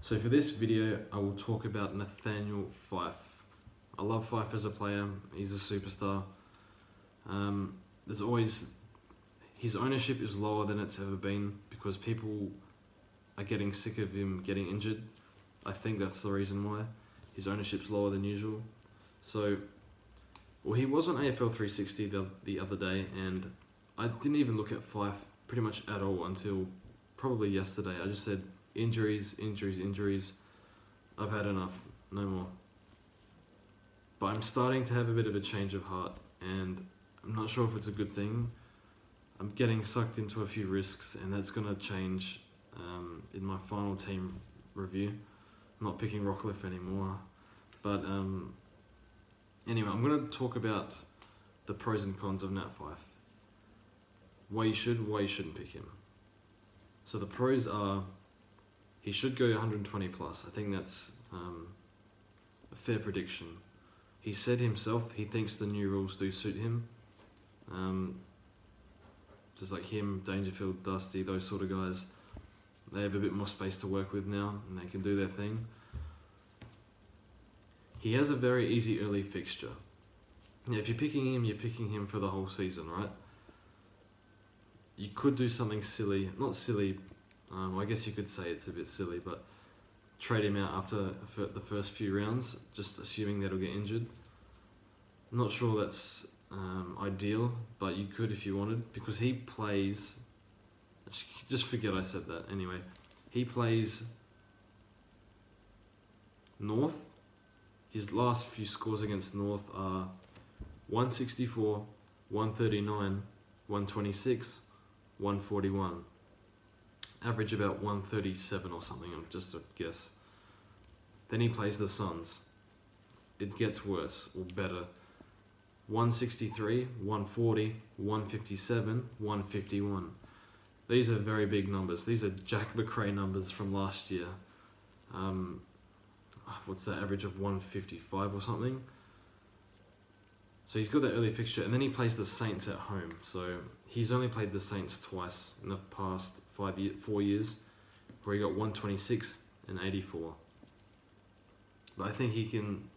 So for this video, I will talk about Nat Fyfe. I love Fyfe as a player. He's a superstar. His ownership is lower than it's ever been because people are getting sick of him getting injured. I think that's the reason why. His ownership's lower than usual. So, he was on AFL 360 the other day, and I didn't even look at Fyfe pretty much at all until probably yesterday. I just said, injuries. I've had enough, no more. But I'm starting to have a bit of a change of heart, and I'm not sure if it's a good thing. I'm getting sucked into a few risks, and that's going to change in my final team review. I'm not picking Rockcliffe anymore. But anyway, I'm going to talk about the pros and cons of Nat Fyfe. Why you should, why you shouldn't pick him. So the pros are, he should go 120 plus. I think that's a fair prediction. He said himself he thinks the new rules do suit him. Just like him, Dangerfield, Dusty, those sort of guys, they have a bit more space to work with now and they can do their thing. He has a very easy early fixture. Now, if you're picking him for the whole season, right? You could do something silly, not silly, I guess you could say it's a bit silly, but trade him out after the first few rounds, just assuming that he'll get injured. I'm not sure that's ideal, but you could if you wanted, because he plays, just forget I said that, anyway. He plays North. His last few scores against North are 164, 139, 126, 141. Average about 137 or something, just a guess. Then he plays the Suns. It gets worse, or better. 163, 140, 157, 151. These are very big numbers. These are Jack McRae numbers from last year. What's the average of 155 or something? So he's got that early fixture, and then he plays the Saints at home. So he's only played the Saints twice in the past 4 years, where he got 126 and 84. But I think he can,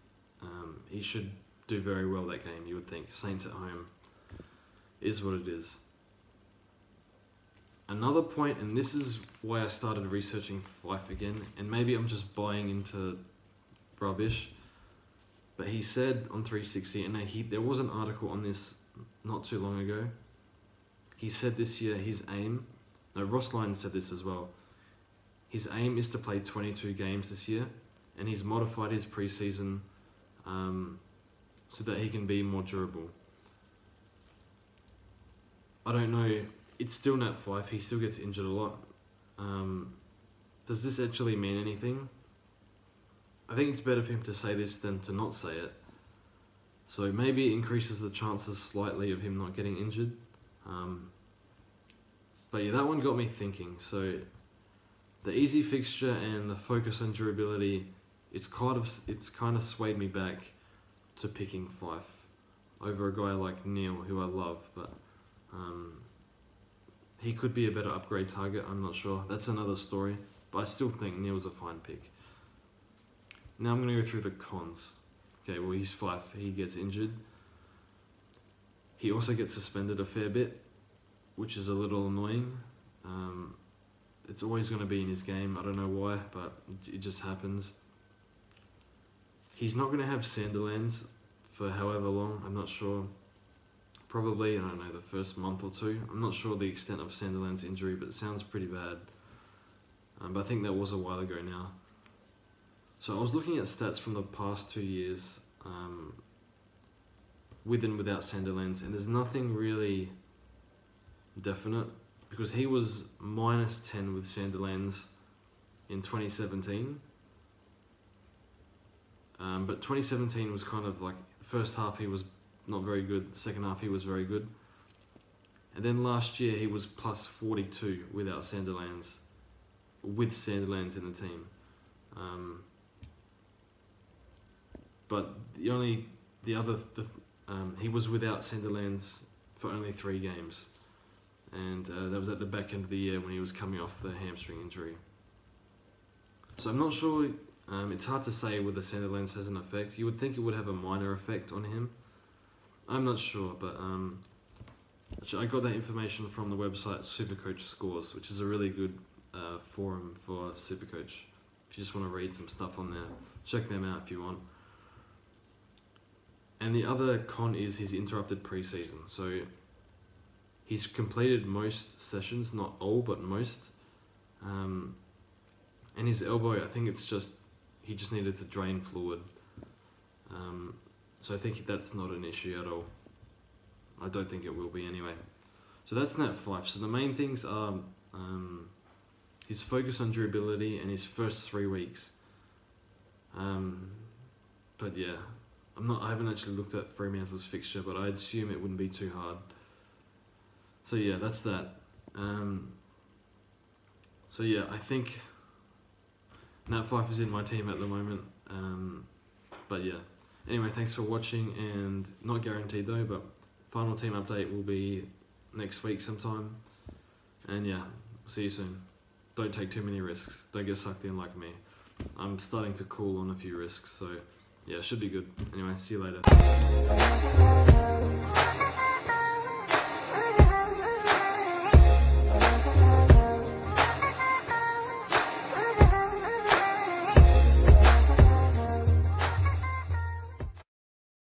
he should do very well that game, you would think. Saints at home is what it is. Another point, and this is why I started researching Fyfe again, and maybe I'm just buying into rubbish, but he said on 360, and there was an article on this not too long ago. He said this year his aim, Ross Lyon said this as well, his aim is to play 22 games this year, and he's modified his preseason so that he can be more durable. I don't know, it's still Nat Fyfe, he still gets injured a lot. Does this actually mean anything? I think it's better for him to say this than to not say it. So maybe it increases the chances slightly of him not getting injured. But yeah, that one got me thinking. So the easy fixture and the focus on durability, it's kind of swayed me back to picking Fyfe over a guy like Neil, who I love, but he could be a better upgrade target, I'm not sure. That's another story, but I still think Neil's a fine pick. Now I'm going to go through the cons. Okay, well, he's Fyfe, he gets injured. He also gets suspended a fair bit, which is a little annoying. It's always going to be in his game, I don't know why, but it just happens. He's not going to have Sandilands for however long, I'm not sure. Probably, I don't know, the first month or two. I'm not sure the extent of Sandilands' injury, but it sounds pretty bad. But I think that was a while ago now. So I was looking at stats from the past 2 years, with and without Sandilands, and there's nothing really definite, because he was -10 with Sandilands in 2017. But 2017 was kind of like, the first half he was not very good, the second half he was very good. And then last year he was +42 without Sandilands, with Sandilands in the team. But he was without Sandilands for only 3 games. And that was at the back end of the year when he was coming off the hamstring injury. So I'm not sure, it's hard to say whether Santa lens has an effect. You would think it would have a minor effect on him. I'm not sure, but actually I got that information from the website Supercoach Scores, which is a really good forum for Supercoach. If you just want to read some stuff on there, check them out if you want. And the other con is his interrupted preseason. So he's completed most sessions, not all, but most. And his elbow, I think he just needed to drain fluid. So I think that's not an issue at all. I don't think it will be anyway. So that's Nat Fyfe. So the main things are his focus on durability and his first 3 weeks. But yeah, I haven't actually looked at Fremantle's fixture, but I'd assume it wouldn't be too hard. So yeah, that's that. So yeah, I think Nat Fyfe is in my team at the moment. But yeah, anyway, thanks for watching, and not guaranteed though, but final team update will be next week sometime. And yeah, see you soon. Don't take too many risks. Don't get sucked in like me. I'm starting to cool on a few risks, so yeah, it should be good. Anyway, see you later.